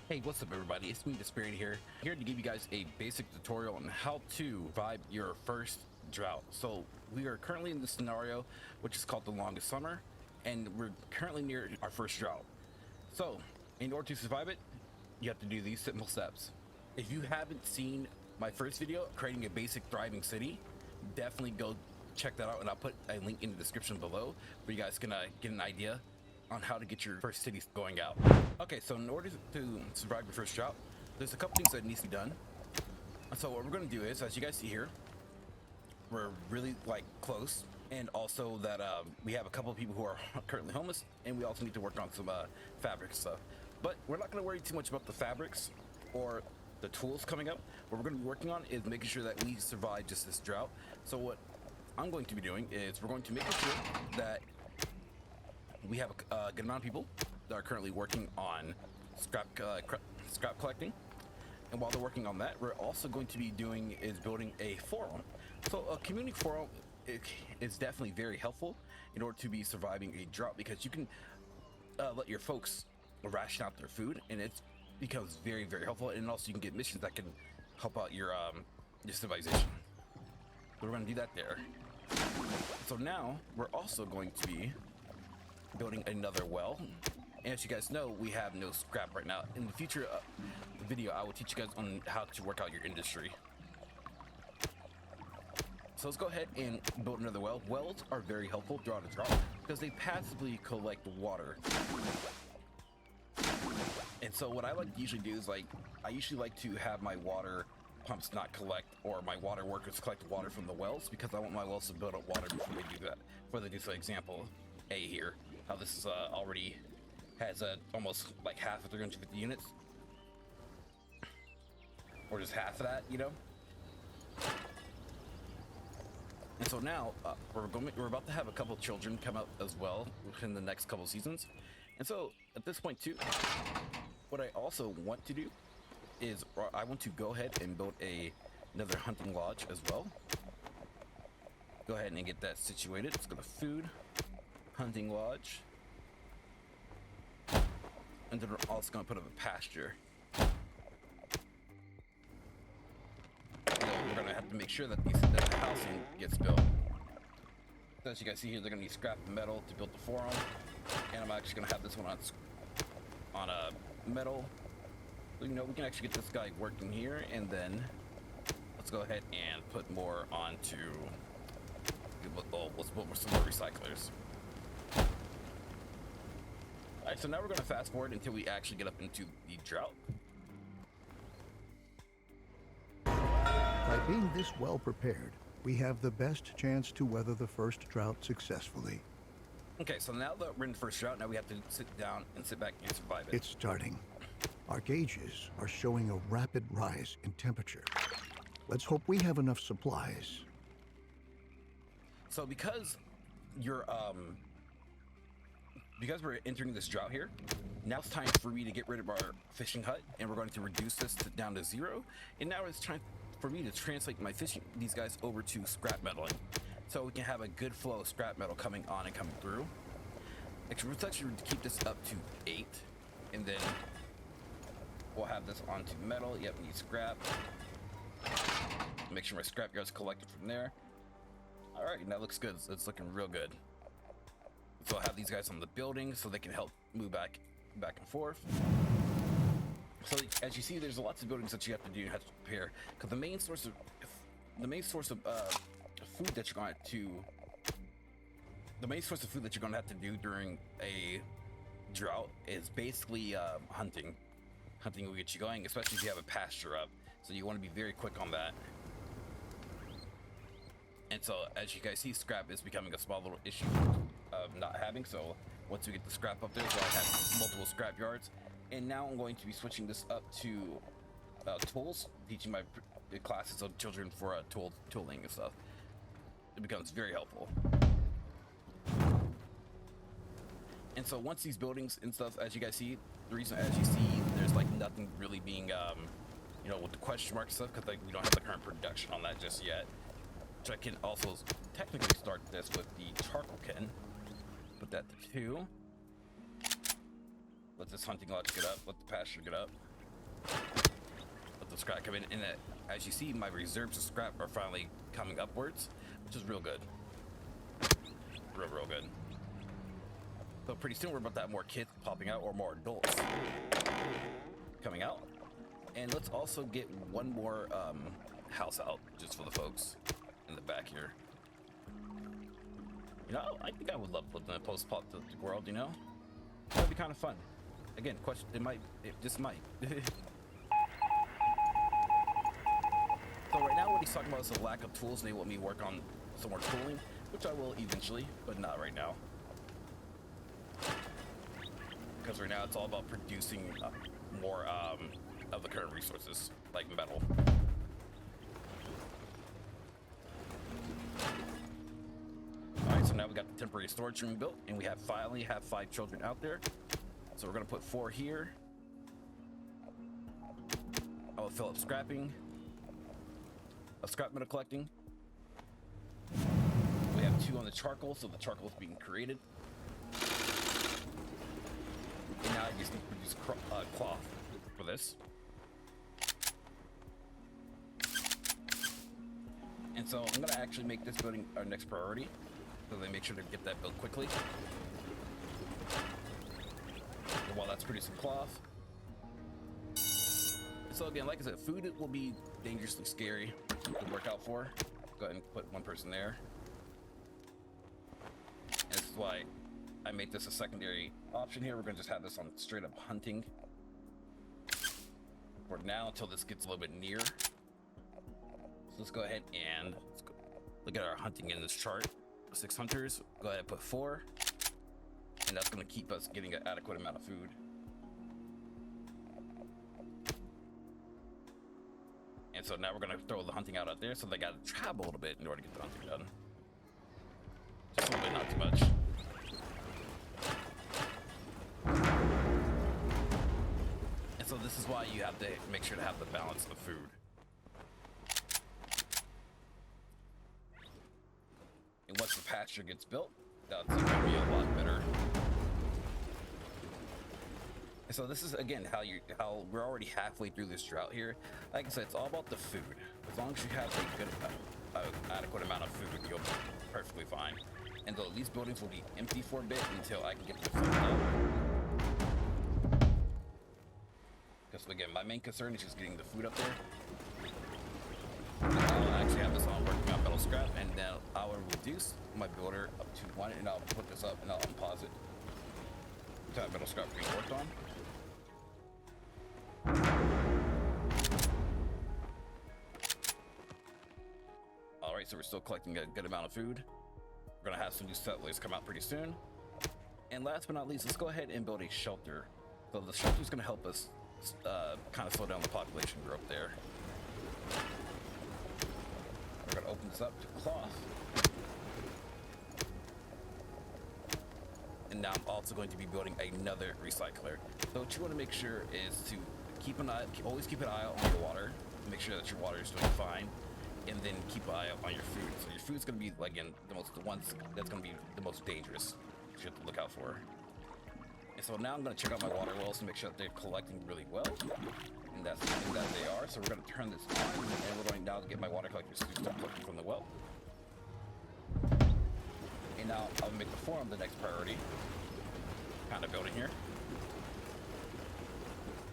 Hey, what's up everybody? It's me, DisBearity here to give you guys a basic tutorial on how to survive your first drought. So we are currently in this scenario, which is called the longest summer, and we're currently near our first drought. So in order to survive it, you have to do these simple steps. If you haven't seen my first video, creating a basic thriving city, definitely go check that out, and I'll put a link in the description below where you guys can get an idea on how to get your first cities going out. Okay, so in order to survive your first drought, there's a couple things that needs to be done. So what we're going to do is, as you guys see here, we're really close, and also that we have a couple of people who are currently homeless, and we also need to work on some fabric stuff. But we're not going to worry too much about the fabrics or the tools coming up. What we're going to be working on is making sure that we survive just this drought. So what I'm going to be doing is we're going to make sure that we have a good amount of people that are currently working on scrap collecting, and while they're working on that, we're also going to be building a forum. So a community forum is definitely very helpful in order to be surviving a drought, because you can let your folks ration out their food, and it becomes very, very helpful. And also you can get missions that can help out your civilization. So we're going to do that there. So now we're also going to be building another well, and as you guys know, we have no scrap right now. In the future video, I will teach you guys on how to work out your industry. So let's go ahead and build another well. Wells are very helpful throughout a drought because they passively collect water. And so what I like to usually do is I usually like to have my water pumps not collect, or my water workers collect water from the wells, because I want my wells to build up water before they do that. For the example A here, how this is already has almost half of 350 units, or just half of that, you know. And so now we're about to have a couple children come out as well within the next couple seasons. And so at this point too, what I also want to do is I want to go ahead and build another hunting lodge as well. Go ahead and get that situated. Let's go to food, hunting lodge, and then we're also going to put up a pasture. We're going to have to make sure that the housing gets built. So as you guys see here, they're going to need scrap metal to build the forum, and I'm actually going to have this one on a metal. So, you know, we can actually get this guy working here, and then let's go ahead and put more onto. Let's put some more recyclers. Alright, so now we're going to fast forward until we actually get up into the drought. By being this well prepared, we have the best chance to weather the first drought successfully. Okay, so now that we're in the first drought, now we have to sit down and sit back and survive it. It's starting. Our gauges are showing a rapid rise in temperature. Let's hope we have enough supplies. So because we're entering this drought here, now it's time for me to get rid of our fishing hut, and we're going to reduce this down to 0. And now it's time for me to translate these guys over to scrap metaling, so we can have a good flow of scrap metal coming on and coming through. Actually, let's actually keep this up to 8, and then we'll have this onto metal. Yep, we need scrap. Make sure my scrap yards collected from there. All right, that looks good. It's looking real good. So I'll have these guys on the building so they can help move back and forth. So as you see, there's lots of buildings that you have to do and have to prepare, because the main source of food that you're going to have to do during a drought is basically hunting. Hunting will get you going, especially if you have a pasture up. So you want to be very quick on that. And so as you guys see, scrap is becoming a small little issue of not having. So once we get the scrap up there, so I have multiple scrap yards. And now I'm going to be switching this up to tools, teaching my classes of children for tooling and stuff. It becomes very helpful. And so once these buildings and stuff, as you guys see, the reason, as you see, there's nothing really being, you know, with the question mark stuff, because we don't have the current production on that just yet. So I can also technically start this with the charcoal can. Put that to 2. Let this hunting lodge get up. Let the pasture get up. let the scrap come in, and as you see, my reserves of scrap are finally coming upwards, which is real good. Real good. So pretty soon we're about to have more kids popping out, or more adults coming out. And let's also get one more house out just for the folks in the back here. You know, I think I would love living in a post-apocalyptic world, you know? That'd be kind of fun. Again, question, it just might. So right now what he's talking about is the lack of tools. They want me to work on some more tooling, which I will eventually, but not right now. Because right now it's all about producing more of the current resources, like metal. Alright, so now we got the temporary storage room built, and we finally have 5 children out there. So we're gonna put 4 here. I will fill up scrapping. Scrap metal collecting. We have 2 on the charcoal, so the charcoal is being created. And now I just need to produce cloth for this. And so I'm gonna actually make this building our next priority, so they make sure to get that built quickly. And while that's producing cloth. So again, like I said, food will be dangerously scary to work out for. Go ahead and put 1 person there. And this is why I make this a secondary option here. We're gonna just have this on straight up hunting for now until this gets a little bit near. So let's go ahead and look at our hunting in this chart. 6 hunters, go ahead and put 4. And that's gonna keep us getting an adequate amount of food. And so now we're gonna throw the hunting out there, so they gotta travel a little bit in order to get the hunting done. Just a little bit, not too much. And so this is why you have to make sure to have the balance of food. And once the pasture gets built, that's gonna be a lot better. And so this is again how we're already halfway through this drought here. Like I said, it's all about the food. As long as you have a good, adequate amount of food, you'll be perfectly fine. And though these buildings will be empty for a bit until I can get them filled up. Because again, my main concern is just getting the food up there. I'll actually have this on working on metal scrap, and then I will reduce my builder up to 1, and I'll put this up and I'll unpause it to have metal scrap being worked on. Alright, so we're still collecting a good amount of food. We're gonna have some new settlers come out pretty soon. And last but not least, let's go ahead and build a shelter. So the shelter is gonna help us kind of slow down the population growth there. We're gonna open this up to cloth. And now I'm also going to be building another recycler. So what you want to make sure is to always keep an eye out on your water, make sure that your water is doing fine, and then keep an eye out on your food. So your food's going to be, again, the ones that's going to be the most dangerous that you have to look out for. And so now I'm going to check out my water wells to make sure that they're collecting really well, and that they are. So we're going to turn this on, and we're going now to get my water collectors to start collecting from the well. And now I'll make the forum the next priority. Kind of building here.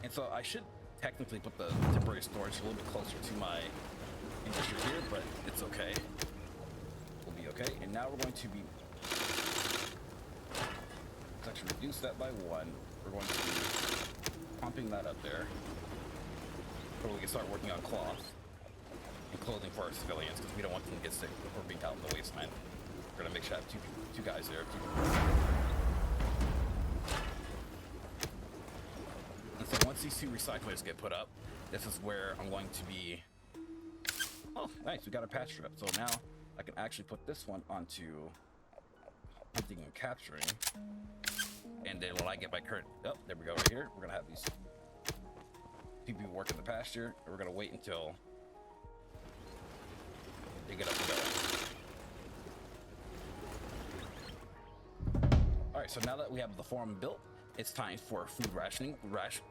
And so I should technically put the temporary storage a little bit closer to my industry here, but it's okay. We'll be okay. And now we're going to be... Let's actually reduce that by 1. We're going to be pumping that up there, so we can start working on cloth and clothing for our civilians, because we don't want them to get sick before being out in the wasteland. We're gonna make sure I have two guys there. And so once these 2 recyclers get put up, this is where I'm going to be... Oh, nice, we got a pasture up. So now I can actually put this one onto hunting and capturing. And then when I get my current... Oh, there we go, right here. We're gonna have these 2 people working the pasture. And we're gonna wait until they get up and going. Alright, so now that we have the forum built, it's time for food rationing.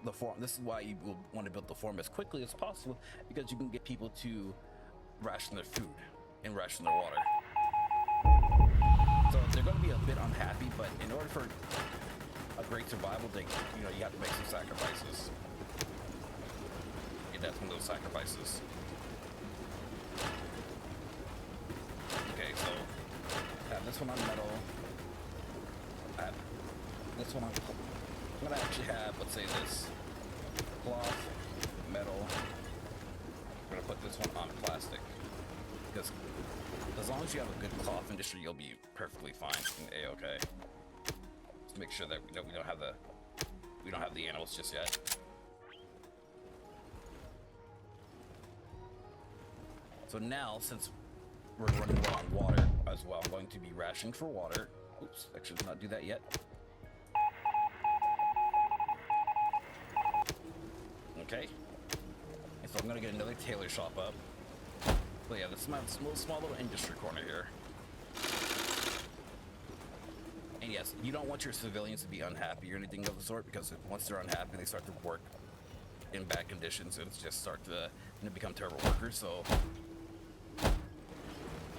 The farm. This is why you will want to build the farm as quickly as possible, because you can get people to ration their food and ration their water. So they're going to be a bit unhappy, but in order for a great survival, you have to make some sacrifices. And that's one of those sacrifices. Okay, so I have this one on metal. I have this one on. I'm gonna actually have, let's say, this cloth, metal. I'm gonna put this one on plastic, because as long as you have a good cloth industry, you'll be perfectly fine and a-okay. Just make sure that we don't have the animals just yet. So now, since we're running low on water as well, I'm going to be rationing for water. Oops, I should not do that yet. Okay. And so I'm gonna get another tailor shop up. So yeah, this is my small little industry corner here. And yes, you don't want your civilians to be unhappy or anything of the sort, because once they're unhappy, they start to work in bad conditions and just start to become terrible workers. So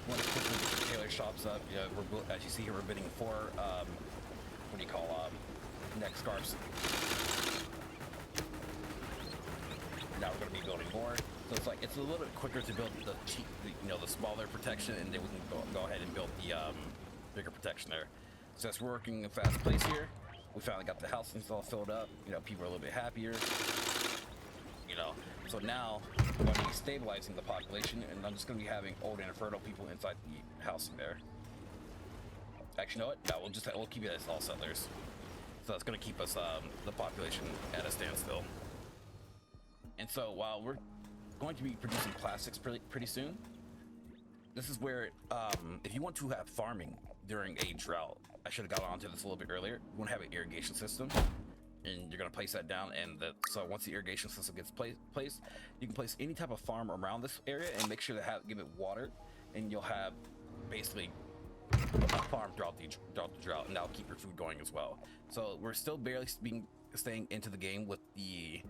want to quickly get the tailor shops up. Yeah, as you see here, we're bidding for neck scarves. Now we're going to be building more, so it's a little bit quicker to build the smaller protection, and then we can go ahead and build the bigger protection there. So as we're working in a fast pace here, we finally got the house all filled up. People are a little bit happier. So now I'm going to be stabilizing the population, and I'm just going to be having old and infertile people inside the housing there. Actually, you know what? No, we'll keep it as all settlers. So that's going to keep us the population at a standstill. And so while we're going to be producing plastics pretty soon, this is where if you want to have farming during a drought, I should have got onto this a little bit earlier. You want to have an irrigation system, and you're going to place that down. And so once the irrigation system gets placed, you can place any type of farm around this area and make sure to give it water, and you'll have basically a farm throughout the drought, and that'll keep your food going as well. So we're still barely staying into the game with the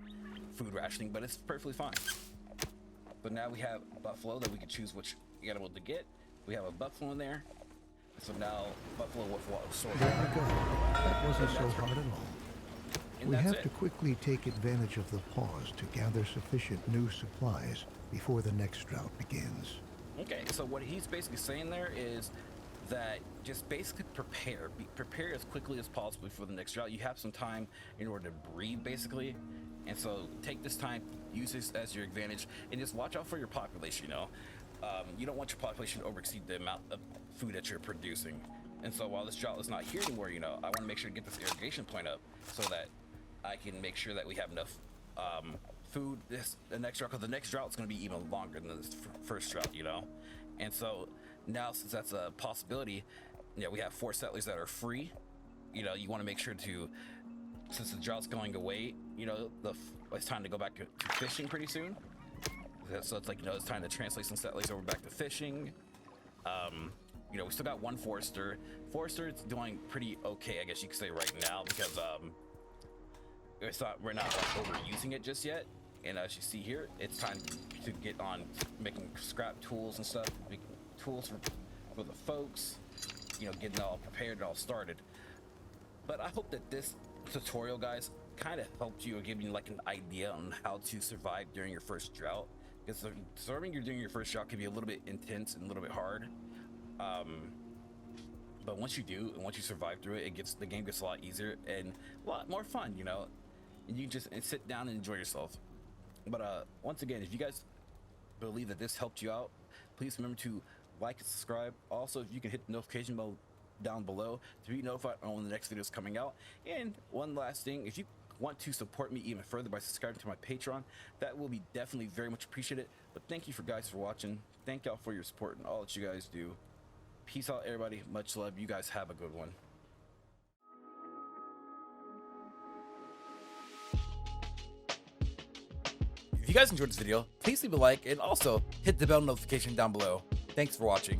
food rationing, but it's perfectly fine. But now we have buffalo that we can choose which animal to get. We have a buffalo in there. So now buffalo with what sort There we go. That wasn't so hard at all. And We that's have it. to quickly take advantage of the pause to gather sufficient new supplies before the next drought begins. Okay, so what he's basically saying there is that just basically prepare as quickly as possible for the next drought. You have some time in order to breathe, basically, and so take this time, use this as your advantage, and just watch out for your population. You don't want your population to overexceed the amount of food that you're producing. And so while this drought is not here anymore, I want to make sure to get this irrigation point up so that I can make sure that we have enough food the next drought, because the next drought is going to be even longer than the first drought. And so now, since that's a possibility, we have 4 settlers that are free. You want to make sure to, since the drought's going away, it's time to go back to fishing pretty soon. So it's it's time to translate some settlers over back to fishing. We still got 1 forester. Forester is doing pretty okay, I guess you could say, right now, because we're not overusing it just yet. And as you see here, it's time to get on making scrap tools and stuff, making tools for the folks, getting all prepared and all started. But I hope that this tutorial, guys, kind of helped you or give you an idea on how to survive during your first drought. Because surviving during your first drought can be a little bit intense and a little bit hard. But once you do, and once you survive through it, the game gets a lot easier and a lot more fun, and you just sit down and enjoy yourself. But once again, if you guys believe that this helped you out, please remember to like and subscribe. Also, if you can hit the notification bell down below to be notified on when the next video is coming out. And one last thing, if you want to support me even further by subscribing to my Patreon, that will be definitely very much appreciated. But thank you guys for watching. Thank y'all for your support and all that you guys do. Peace out, everybody. Much love. You guys have a good one. If you guys enjoyed this video, please leave a like and also hit the bell notification down below. Thanks for watching.